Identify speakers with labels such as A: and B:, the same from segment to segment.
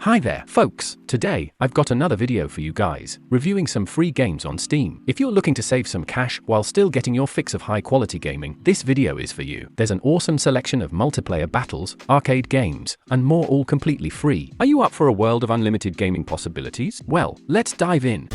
A: Hi there, folks. Today, I've got another video for you guys, reviewing some free games on Steam. If you're looking to save some cash while still getting your fix of high-quality gaming, this video is for you. There's an awesome selection of multiplayer battles, arcade games, and more, all completely free. Are you up for a world of unlimited gaming possibilities? Well, let's dive in.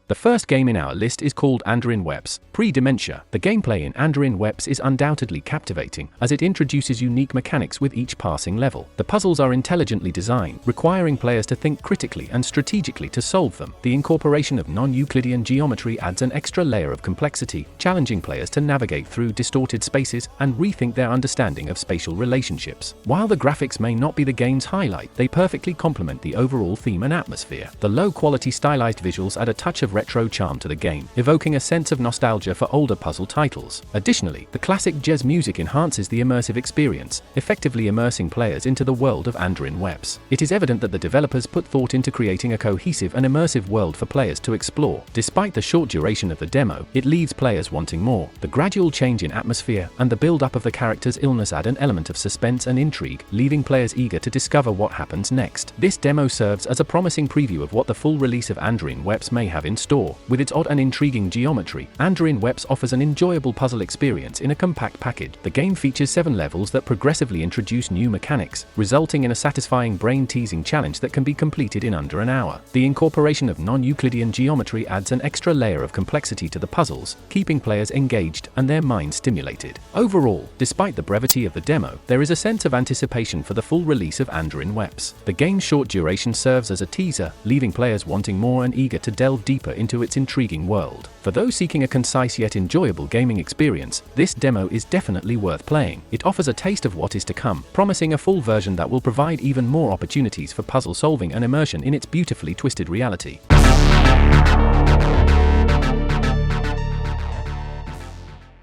A: The first game in our list is called Andarin Weppes, Pre-dementia. The gameplay in Andarin Weppes is undoubtedly captivating, as it introduces unique mechanics with each passing level. The puzzles are intelligently designed, requiring players to think critically and strategically to solve them. The incorporation of non-Euclidean geometry adds an extra layer of complexity, challenging players to navigate through distorted spaces and rethink their understanding of spatial relationships. While the graphics may not be the game's highlight, they perfectly complement the overall theme and atmosphere. The low-quality stylized visuals add a touch of retro charm to the game, evoking a sense of nostalgia for older puzzle titles. Additionally, the classic jazz music enhances the immersive experience, effectively immersing players into the world of Andarin Weppes. It is evident that the developers put thought into creating a cohesive and immersive world for players to explore. Despite the short duration of the demo, it leaves players wanting more. The gradual change in atmosphere and the build-up of the character's illness add an element of suspense and intrigue, leaving players eager to discover what happens next. This demo serves as a promising preview of what the full release of Andarin Weppes may have in store. With its odd and intriguing geometry, Andarin Weppes offers an enjoyable puzzle experience in a compact package. The game features 7 levels that progressively introduce new mechanics, resulting in a satisfying brain-teasing challenge that can be completed in under an hour. The incorporation of non-Euclidean geometry adds an extra layer of complexity to the puzzles, keeping players engaged and their minds stimulated. Overall, despite the brevity of the demo, there is a sense of anticipation for the full release of Andarin Weppes. The game's short duration serves as a teaser, leaving players wanting more and eager to delve deeper into its intriguing world. For those seeking a concise yet enjoyable gaming experience, this demo is definitely worth playing. It offers a taste of what is to come, promising a full version that will provide even more opportunities for puzzle solving and immersion in its beautifully twisted reality.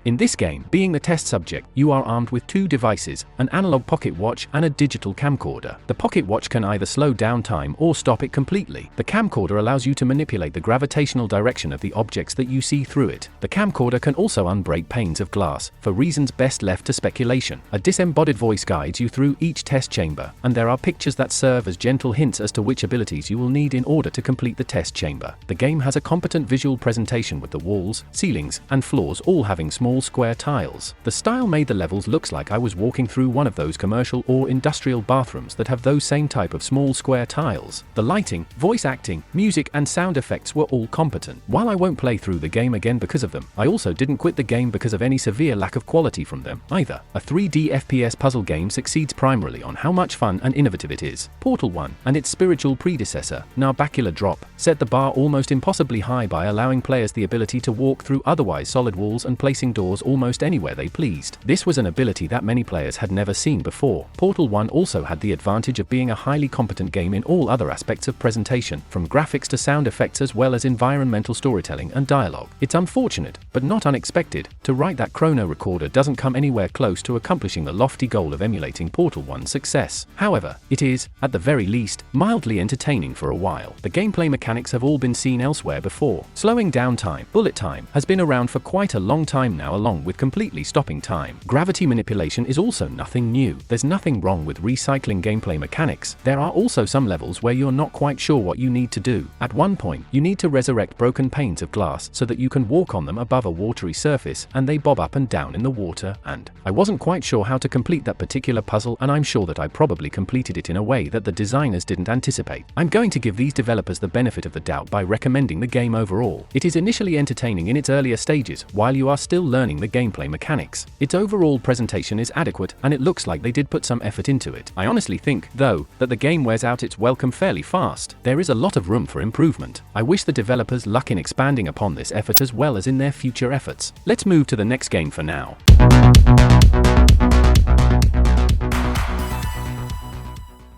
A: In this game, being the test subject, you are armed with 2 devices, an analog pocket watch and a digital camcorder. The pocket watch can either slow down time or stop it completely. The camcorder allows you to manipulate the gravitational direction of the objects that you see through it. The camcorder can also unbreak panes of glass, for reasons best left to speculation. A disembodied voice guides you through each test chamber, and there are pictures that serve as gentle hints as to which abilities you will need in order to complete the test chamber. The game has a competent visual presentation, with the walls, ceilings, and floors all having small square tiles. The style made the levels looks like I was walking through one of those commercial or industrial bathrooms that have those same type of small square tiles. The lighting, voice acting, music, and sound effects were all competent. While I won't play through the game again because of them, I also didn't quit the game because of any severe lack of quality from them either. A 3D FPS puzzle game succeeds primarily on how much fun and innovative it is. Portal 1 and its spiritual predecessor, Narbacular Drop, set the bar almost impossibly high by allowing players the ability to walk through otherwise solid walls and placing doors almost anywhere they pleased. This was an ability that many players had never seen before. Portal 1 also had the advantage of being a highly competent game in all other aspects of presentation, from graphics to sound effects as well as environmental storytelling and dialogue. It's unfortunate, but not unexpected, to write that Chrono Recorder doesn't come anywhere close to accomplishing the lofty goal of emulating Portal 1's success. However, it is, at the very least, mildly entertaining for a while. The gameplay mechanics have all been seen elsewhere before. Slowing down time, bullet time, has been around for quite a long time now, along with completely stopping time. Gravity manipulation is also nothing new. There's nothing wrong with recycling gameplay mechanics. There are also some levels where you're not quite sure what you need to do. At one point, you need to resurrect broken panes of glass so that you can walk on them above a watery surface, and they bob up and down in the water, and I wasn't quite sure how to complete that particular puzzle, and I'm sure that I probably completed it in a way that the designers didn't anticipate. I'm going to give these developers the benefit of the doubt by recommending the game overall. It is initially entertaining in its earlier stages, while you are still learning the gameplay mechanics. Its overall presentation is adequate, and it looks like they did put some effort into it. I honestly think, though, that the game wears out its welcome fairly fast. There is a lot of room for improvement. I wish the developers luck in expanding upon this effort as well as in their future efforts. Let's move to the next game for now.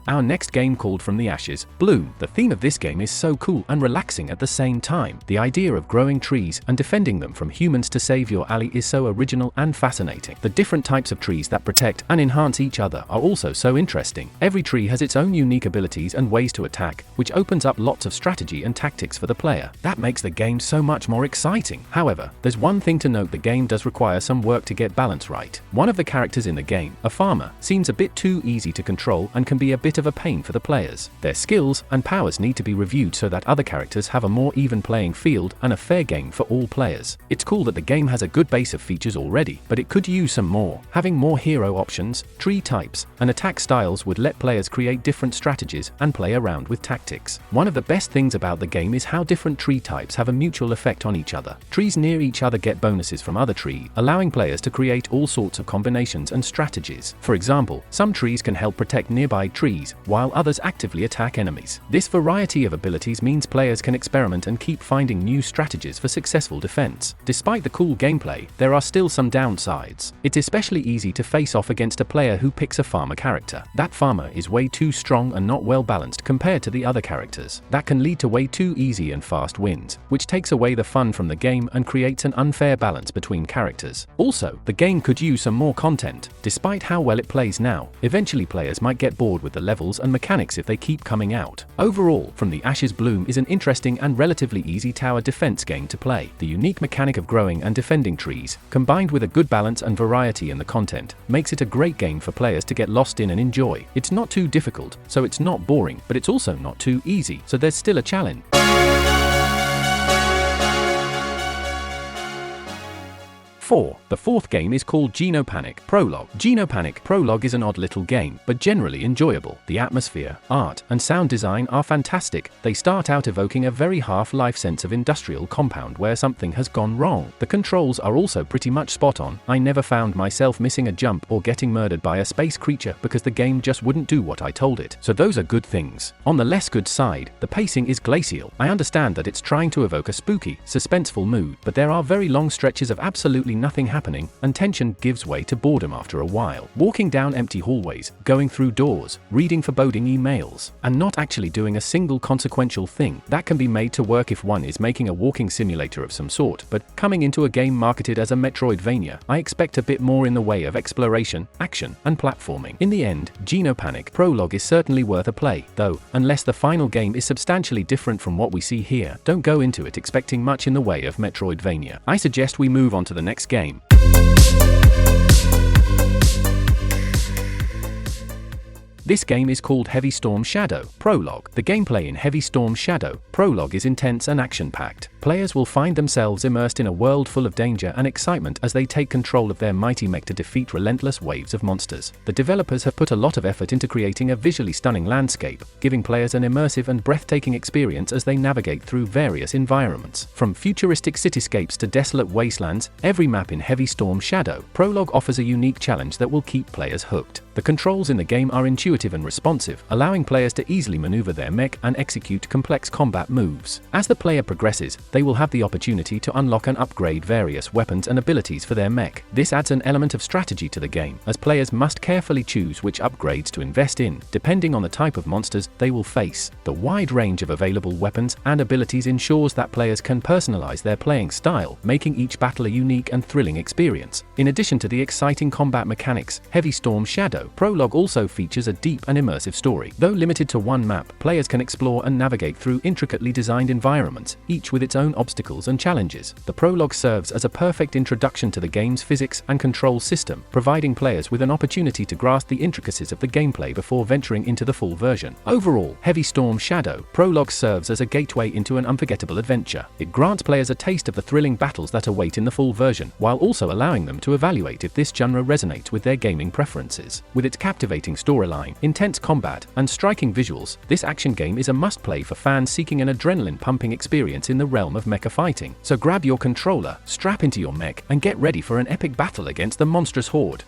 A: Our next game, called From the Ashes, Bloom. The theme of this game is so cool and relaxing at the same time. The idea of growing trees and defending them from humans to save your alley is so original and fascinating. The different types of trees that protect and enhance each other are also so interesting. Every tree has its own unique abilities and ways to attack, which opens up lots of strategy and tactics for the player. That makes the game so much more exciting. However, there's one thing to note: the game does require some work to get balance right. One of the characters in the game, a farmer, seems a bit too easy to control and can be a bit of a pain for the players. Their skills and powers need to be reviewed so that other characters have a more even playing field and a fair game for all players. It's cool that the game has a good base of features already, but it could use some more. Having more hero options, tree types, and attack styles would let players create different strategies and play around with tactics. One of the best things about the game is how different tree types have a mutual effect on each other. Trees near each other get bonuses from other trees, allowing players to create all sorts of combinations and strategies. For example, some trees can help protect nearby trees, while others actively attack enemies. This variety of abilities means players can experiment and keep finding new strategies for successful defense. Despite the cool gameplay, there are still some downsides. It's especially easy to face off against a player who picks a farmer character. That farmer is way too strong and not well balanced compared to the other characters. That can lead to way too easy and fast wins, which takes away the fun from the game and creates an unfair balance between characters. Also, the game could use some more content. Despite how well it plays now, eventually players might get bored with the levels and mechanics if they keep coming out. Overall, From the Ashes, Bloom is an interesting and relatively easy tower defense game to play. The unique mechanic of growing and defending trees, combined with a good balance and variety in the content, makes it a great game for players to get lost in and enjoy. It's not too difficult, so it's not boring, but it's also not too easy, so there's still a challenge. 4. The fourth game is called Genopanic, Prologue. Genopanic, Prologue is an odd little game, but generally enjoyable. The atmosphere, art, and sound design are fantastic. They start out evoking a very Half-Life sense of industrial compound where something has gone wrong. The controls are also pretty much spot on. I never found myself missing a jump or getting murdered by a space creature because the game just wouldn't do what I told it. So those are good things. On the less good side, the pacing is glacial. I understand that it's trying to evoke a spooky, suspenseful mood, but there are very long stretches of absolutely nothing happening, and tension gives way to boredom after a while. Walking down empty hallways, going through doors, reading foreboding emails, and not actually doing a single consequential thing. That can be made to work if one is making a walking simulator of some sort, but coming into a game marketed as a Metroidvania, I expect a bit more in the way of exploration, action, and platforming. In the end, Genopanic, Prologue is certainly worth a play, though, unless the final game is substantially different from what we see here, don't go into it expecting much in the way of Metroidvania. I suggest we move on to the next game. This game is called Heavy Storm Shadow, Prologue. The gameplay in Heavy Storm Shadow, Prologue is intense and action-packed. Players will find themselves immersed in a world full of danger and excitement as they take control of their mighty mech to defeat relentless waves of monsters. The developers have put a lot of effort into creating a visually stunning landscape, giving players an immersive and breathtaking experience as they navigate through various environments. From futuristic cityscapes to desolate wastelands, every map in Heavy Storm Shadow, Prologue offers a unique challenge that will keep players hooked. The controls in the game are intuitive and responsive, allowing players to easily maneuver their mech and execute complex combat moves. As the player progresses, they will have the opportunity to unlock and upgrade various weapons and abilities for their mech. This adds an element of strategy to the game, as players must carefully choose which upgrades to invest in, depending on the type of monsters they will face. The wide range of available weapons and abilities ensures that players can personalize their playing style, making each battle a unique and thrilling experience. In addition to the exciting combat mechanics, Heavy Storm Shadow, Prologue also features a deep and immersive story. Though limited to one map, players can explore and navigate through intricately designed environments, each with its own obstacles and challenges. The Prologue serves as a perfect introduction to the game's physics and control system, providing players with an opportunity to grasp the intricacies of the gameplay before venturing into the full version. Overall, Heavy Storm Shadow, Prologue serves as a gateway into an unforgettable adventure. It grants players a taste of the thrilling battles that await in the full version, while also allowing them to evaluate if this genre resonates with their gaming preferences. With its captivating storyline, intense combat, and striking visuals, this action game is a must-play for fans seeking an adrenaline-pumping experience in the realm of mecha fighting. So grab your controller, strap into your mech, and get ready for an epic battle against the monstrous horde.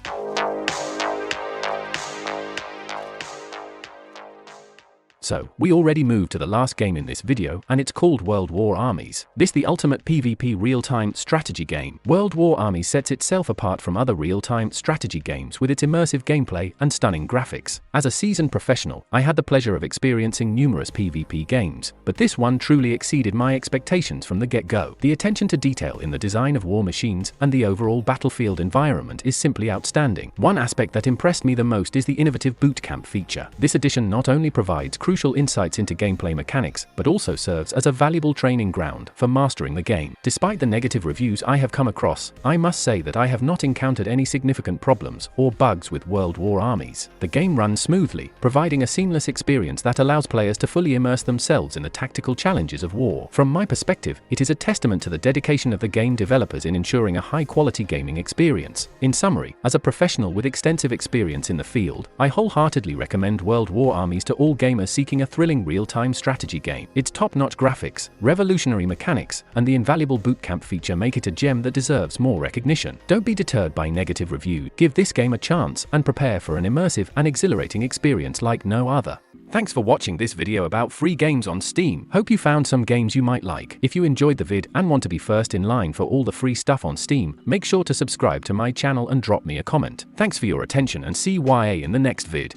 A: So, we already moved to the last game in this video, and it's called World War Armies. This the ultimate PvP real-time strategy game. World War Armies sets itself apart from other real-time strategy games with its immersive gameplay and stunning graphics. As a seasoned professional, I had the pleasure of experiencing numerous PvP games, but this one truly exceeded my expectations from the get-go. The attention to detail in the design of war machines and the overall battlefield environment is simply outstanding. One aspect that impressed me the most is the innovative boot camp feature. This edition not only provides crucial insights into gameplay mechanics, but also serves as a valuable training ground for mastering the game. Despite the negative reviews I have come across, I must say that I have not encountered any significant problems or bugs with World War Armies. The game runs smoothly, providing a seamless experience that allows players to fully immerse themselves in the tactical challenges of war. From my perspective, it is a testament to the dedication of the game developers in ensuring a high-quality gaming experience. In summary, as a professional with extensive experience in the field, I wholeheartedly recommend World War Armies to all gamers seeking a thrilling real-time strategy game. Its top-notch graphics, revolutionary mechanics, and the invaluable boot camp feature make it a gem that deserves more recognition. Don't be deterred by negative reviews. Give this game a chance and prepare for an immersive and exhilarating experience like no other. Thanks for watching this video about free games on Steam. Hope you found some games you might like. If you enjoyed the vid and want to be first in line for all the free stuff on Steam, make sure to subscribe to my channel and drop me a comment. Thanks for your attention and see YA in the next vid.